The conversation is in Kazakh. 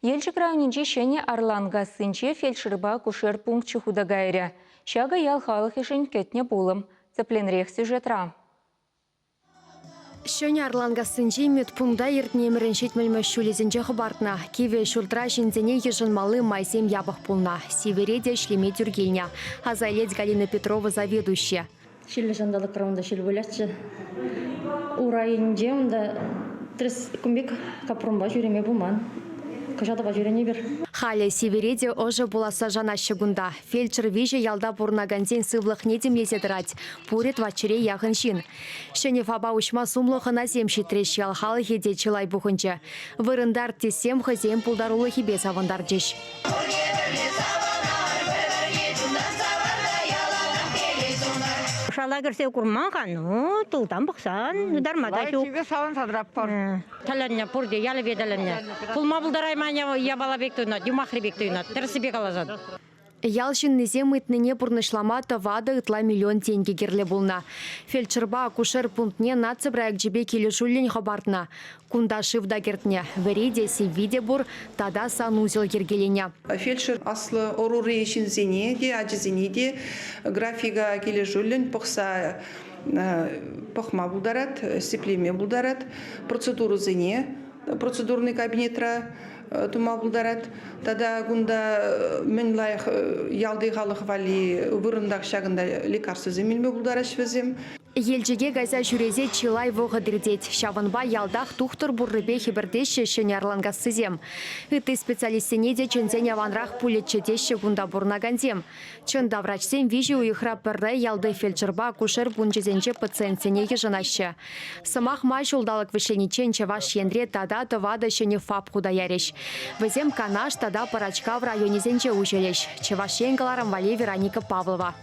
Елчик районинче шене Арланга сынче фельдшерба кушер пункт чухудагайря. Шага ял халық ешен кетне булым. Цепленрех сюжетра. Шөне Арланга сынче медпункта ертнемірін шетмелмі шулезінче хыбартна. Киве шултра жинзене ежынмалы майсем ябық пулна. Севереде шлеме тюргельня. Азайлец Галина Петрова заведующая. Шилле жандалық раунда шил бөләтші. Урайынже онда трес күмбек капрумба жүреме бұман. Кышадыға жүрене бір. Халя Севереде ожы буласа жана щегунда. Фельдшер виже ялда бурнагансен сывлық недем лезедірать. Пурет вачыре яғын шин. Шене фаба учма сумлығы назем шитреш ялхалы хеде чылай бұхынчы. Вырындар тесем хызем пулдарулы хибес авандар жеш. Шала кірсе күрмаған, тұлдан бұқсан, дармада жоқ. Себе сауын садырап бар. Таланне, пұрде, ялы бедаланне. Пұлма бұлдараймanya ябала бекті ұнат, юмақры бекті ұнат, тірісі бек алазан. Ялшин незем итнене бурнышлама вады ытла миллион тенге керле булна. Фельдшерба акушер пунктне нацыбраяк жебе келешуллен хабартна. Кунда шивда кертне. Вериде виде бур, тада санузел кергелене. Фельдшер аслы оруры шинзене де, аджизене де, графига келешуллен пықса пықма булдарат, сеплеме булдарат, процедуру зене, процедурный кабинетра тума булдарат. Тада гунда мен лайх ялды халық вали вырындақ шағында лекарсы земелме булдарат швезем. Елжеге газа жүрезе чилай вғыдырдет. Шаванба ялдақ тухтыр бұррыбе хибірдеші шыне Арланга сызем. Үті специалистене де чөнзен аванрақ пулетчедеші гунда бұрнагандем. Чында врачсен вижи уйхра пірді ялды фельдшерба кушер бунчезенче пациентсене ежынашы. Сымақ май жолдалық вишленичен чеваш ендре тада тывады шыне фаб худа яреш. Візем канаш тада парачка в районе зенче ужелеш. Чеваш енгаларам вали Вероника Павлова.